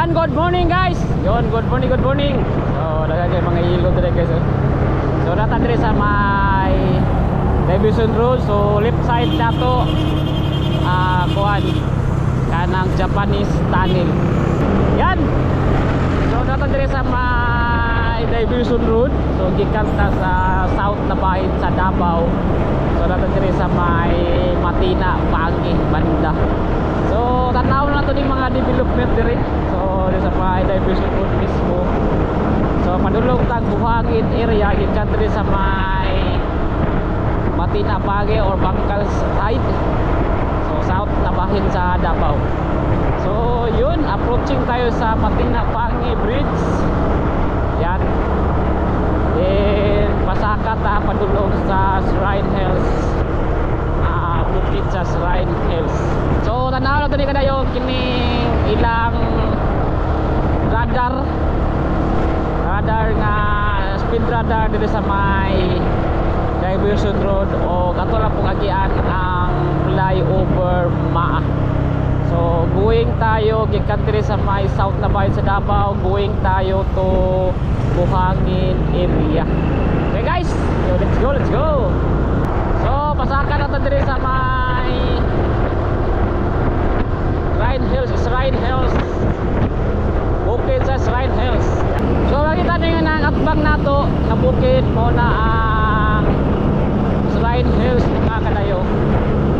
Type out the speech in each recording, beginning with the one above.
Yan, good morning guys. Yon, good morning, good morning. So, dagan kay mga ilo dire guys. So, nata dire sa may Division Road. So, left side na to. Kuan kanang Japanese tunnel. Yan. So, nata dire sa may Division Road. So, gikan ta sa south na bahin sa Davao. So, nata dire sa may Matina, Pangi, banda. So, tanaw na to ng mga development dire. So, sa may Division Road mismo. So, padulong tag buhangin area gikan dire sa may Matina, Pangi or Bangkal side. So, south na bahin sa Davao. So, yun, approaching tayo sa Matina, Pangi Bridge. Yan. Then, pasaka ta padulong sa Shrine Hills. Bukid sa Shrine Hills. So, tanaw na to ni kadayo kining ilang radar nga speed radar dito sa may Division Road o kato lang pong agian ang flyover Maa. So, going tayo gikan diri sa may south na bahin sa Davao, going tayo to Buhangin area. Okay guys, so let's go. So, pasaka na to diri sa may Shrine Hills. Bukid sa Shrine Hills. So, makita nyo yung nakatbang na to na bukid mo na ang Shrine Hills mga kadayo.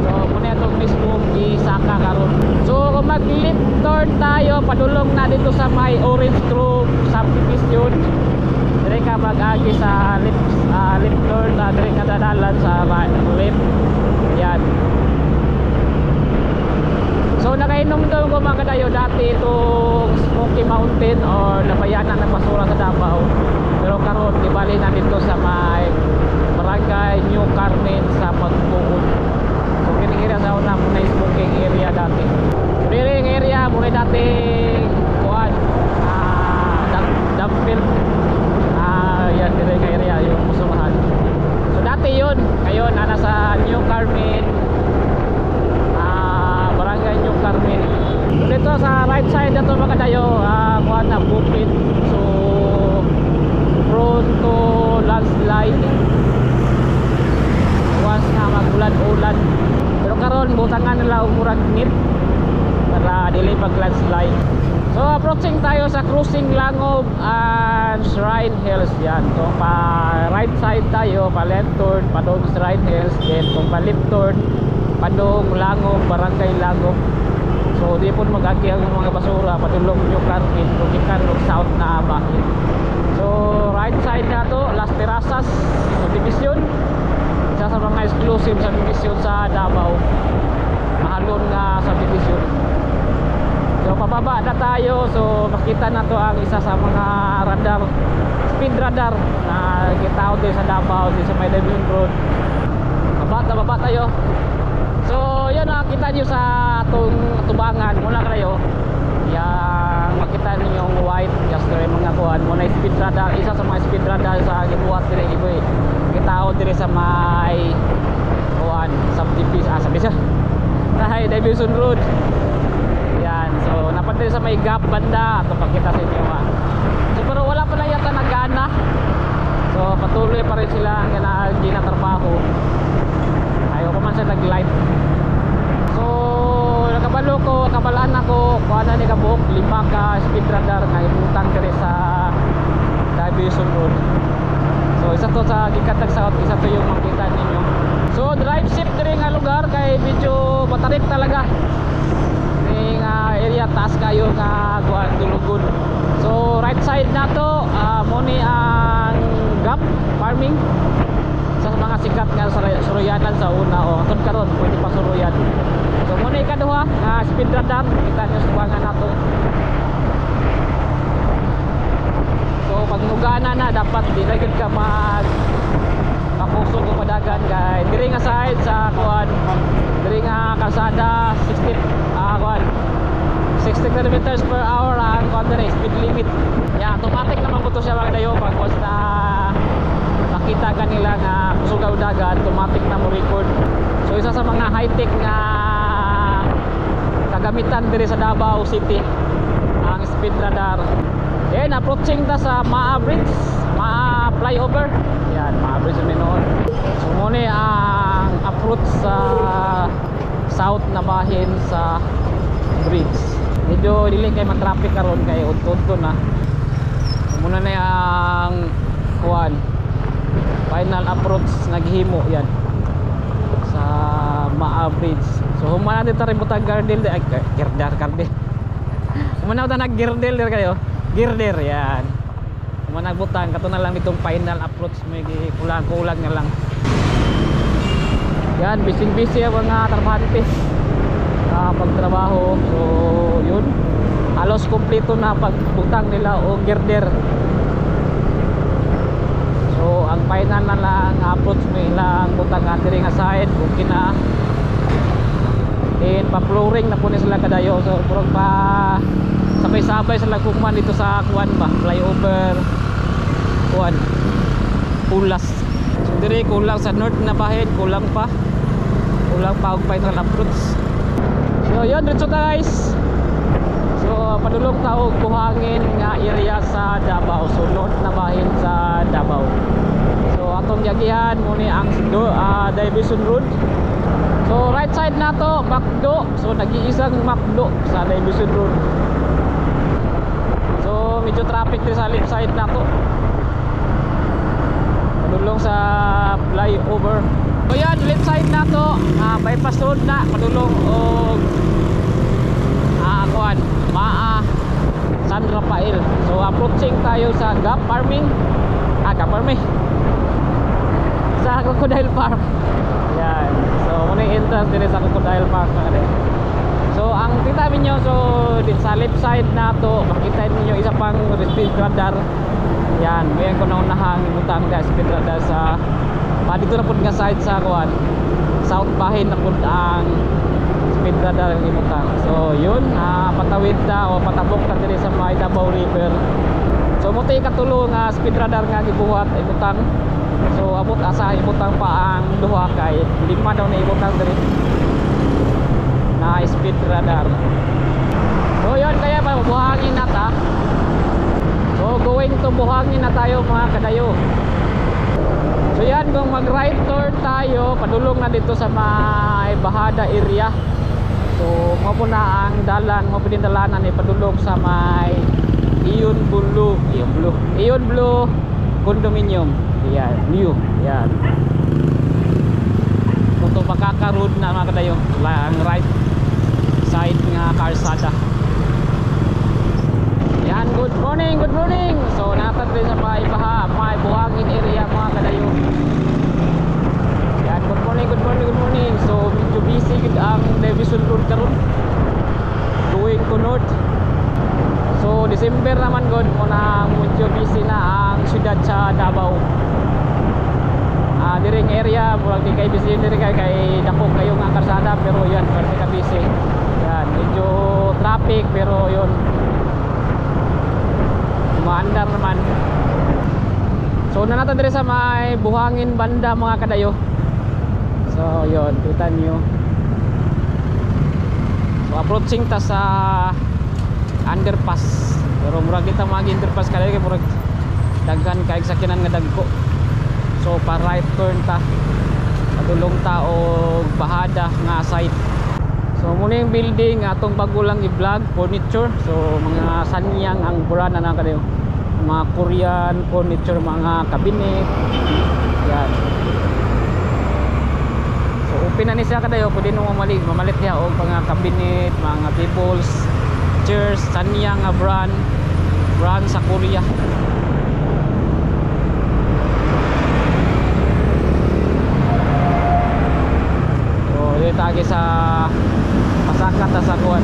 So, muna itong mismo isaka karon. So, kung mag-left turn tayo, padulong na dito sa may Orange Grove subdivision. Dire ka mag-agi sa left turn na dire ka dadalan sa left. Yan. So, nakainom daw ko mga kadayo dati itong Smoky Mountain or labayanan ng basura sa Davao. Pero karon ibali na dito sa may Barangay New Carmen sa Pagpuon. So, kining area sa una muna smoking area dati. Diri ng area muna dati kuan Dumpfield. Yan diri ng area yung musurahan. So, dati yun. Ngayon nasa New Carmen, Barangay New Carmen. Dito sa right side na ito mga kadayo, kuha na bukid. So, prone to landslide once na magulan-ulan. Pero karon butangan nila umurag nit para dili pag landslide. So, approaching tayo sa Cruising Langob and Shrine Hills. Yan. So, pa right side tayo, pa left turn, padong Shrine Hills. Then, kung pa left turn, padong Langob, Barangay Langob. So, di po mag-agi ang mga basura, padulong New Carmen, Rukikan, South na bahin. So, right side na to, Las Terrazas subdivision. Isa sa mga exclusive subdivision sa Davao. Mahalon nga subdivision. So, pababa na tayo. So, makita na to ang isa sa mga radar, speed radar na kita din sa Davao, din sa may Division Road. Baba tayo. So, yun nakita nyo sa itong tubangan mula kayo. Yang makita nyo yung white yesterday mga kuhan muna speed radar, isa sa mga speed radar sa gibuhat dire iboy. Kita dire sa may kuhan subdivision sa Division Road. Yan, so napadiri sa may gap banda ato pakita sa inyo ha. So, pero wala pa lang yata nagana. So, patuloy pa rin sila ang ginatrabaho. Ayaw ko man sa nag-light. So, nakabalo ko, kabalaan ako kung ano ni kabuok, 5 ka speed radar na ibutang kari sa Division Road. So, isa to sa Gikatag South, isa to yung makita ninyo. So, drive safe diri nga lugar kay medyo matarik talaga. Ning area taas kayo nga kuan dulugod. So, right side na to, muni ang gap farming. Sa mga sikat nga suruyanan sa una o tun karon pwede pa suruyan. So muna ikaduha speed radar kita nyo subangan nato. So pag mugana na dapat di na gid ka makusog o padagan kay diri nga side sa kuan diri nga kalsada 60 kilometers per hour ang kuan speed limit. Ya automatic naman ko to siya mga dayo pag once na makita kanila nga kusugaw dagat, automatic na mo record. So isa sa mga high-tech nga kagamitan diri sa Davao City ang ang speed radar. Then approaching ta sa Maa Bridge, Maa Flyover. Yan, Maa Bridge ni noon. So muna ang approach sa south na bahin sa bridge. Medyo dili kay matraffic karon kay udto na. So muna na ang kuan final approach naghimo yan sa Maa Bridge. So humana dito rin butang girdle ay girdle. Humana ta nag-girdle der kayo. Girder yan. Humana butang kato na lang itong final approach may kulang-kulang na lang. Yan, busy ang mga trabahante sa pagtrabaho. So yun, halos kumpleto na pagbutang nila o girder. So ang final na lang approach nila ang butang atiri nga side okay na. And pa-flooring na po sila kadayo. So purong pa sabay-sabay sila kuman dito sa kuan ba, flyover kuan Pulas. So dire kulang sa north na bahin, kulang pa og final approach. So yun, dito guys. So padulong ta og buhangin nga area sa Davao. So north na bahin sa Davao. So atong yagihan muni ang Division Road. So right side na to Macdo. So nag-iisang Macdo sa Division Road. So medyo traffic din sa left side na to. Padulong sa flyover. So yan, left side na to bypass road na. Padulong og kuan Maa San Rafael. So approaching tayo sa Gap Farming. Gap Farming sa Crocodile Park. Yan. So muna yung entrance din sa Crocodile Park na rin. So ang kita niyo, so din sa left side na to makita niyo isa pang speed radar. Yan, mayan ko na unahang imutang da speed radar sa dito na pud nga side sa kuan south bahin na pud ang speed radar ang imutang. So yun, patawid ta o patabok ta diri sa may Davao River. So mo tay katulo nga speed radar nga gibuhat imutang. So abot asa imutang pa ang duha kay lima daw na imutang diri na speed radar. So yun, kaya pa buhangin na ta. So going to buhangin na tayo mga kadayo. So yan, kung mag right turn tayo padulong na dito sa may Bahada area. So mo na ang dalan, mo pwedeng dalanan ni padulong sa may Iyon Blue Condominium. Yan, new. Yan. Kung ito makaka-road na mga kadayo, ang right side nga karsada. Yan, good morning. So natad rin sa may buhangin area mga kadayo. Yan, good morning. So medyo busy gid ang Division Road karon going to north. So December naman god muna medyo busy na ang siyudad sa Davao. Diring area murag di kay busy diri kay dako kayo nga karsada pero yan kasi ka busy. Yan, medyo traffic pero yun maandar naman. So nanata diri sa may buhangin banda mga kadayo. So yun, kita nyo. So approaching ta sa underpass. Pero murag kita mag-underpass kadayo kay murag daghan kay sakyanan nga dagko. So pa right turn ta. Padulong ta og Bahada nga site. So muna yung building atong bago lang i-vlog, furniture. So mga sanyang ang brand na kadayo. Mga Korean furniture, mga cabinet. Yan. So open na ni siya kadayo, pwede nung mamalit niya og mga cabinet, mga tables, chairs, sanyang nga brand sa Korea. So dito tagi sa pasakat sa kuan.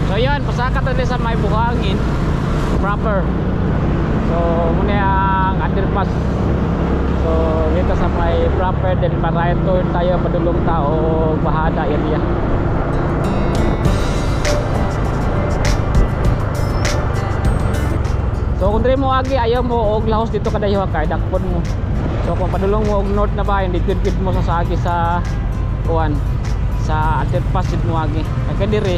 So yan, pasakat na sa may buhangin proper. So muna ang underpass. So dito sa may proper din pa right turn tayo padulong tao Bahada area. So kung diri mo agi ayaw mo og lahos dito kadayo kay dakpon mo. So kung padulong mo og north na ba hindi gid mo sa agi sa kuan sa underpass dito mo agi. Kay diri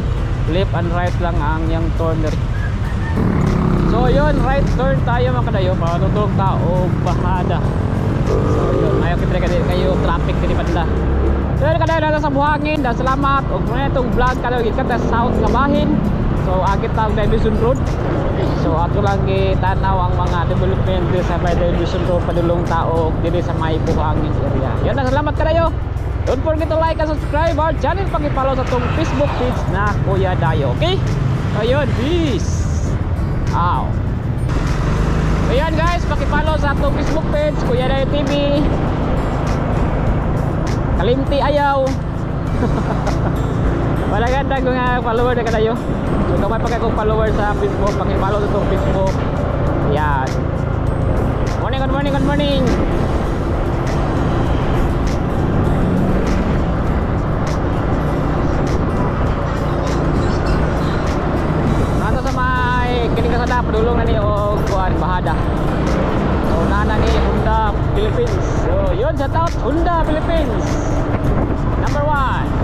left and right lang ang yung turner. So yun, right turn tayo mga kadayo, patutulong tao bahada. So yun, ayaw kita kayo traffic din banda. So yun kadayo na sa buhangin, dan salamat og muna itong vlog kadayo gikat sa south nga bahin. So agit tawag Division Road. So ato lang gitanaw ang mga development sa Division Road padulong tao diri sa may buhangin area. Yun na, salamat kadayo. Don't forget to like and subscribe our channel, pag-follow sa tong Facebook page na Kuya Dayo. Okay? So yun, peace. Ow. So yan guys, paki-follow sa atong Facebook page Kuya Dayo TV. Kalimti ayaw. Wala ganda kung follower na kayo. So kamay pa kayong follower sa Facebook, paki-follow sa atong Facebook. Yan. Morning, good morning, good morning. Nasa sa may kining kasada padulong na ni og kuan bahada. So nana ni Honda Philippines. So yun, shout out Honda Philippines. Number 1.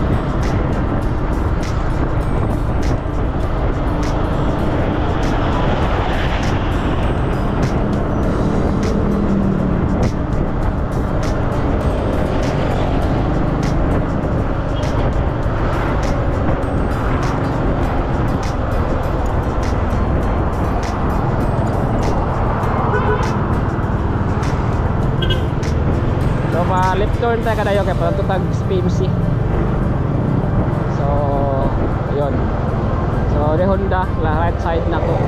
Left turn tayo kadayo kay patutag PMC. So ayun. So the Honda la right side na ko.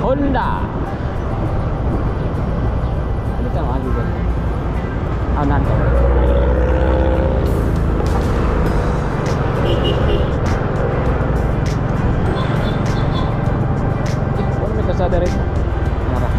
Honda. Ano ta man dito? Anan to. Ano may kasada rin? Nara.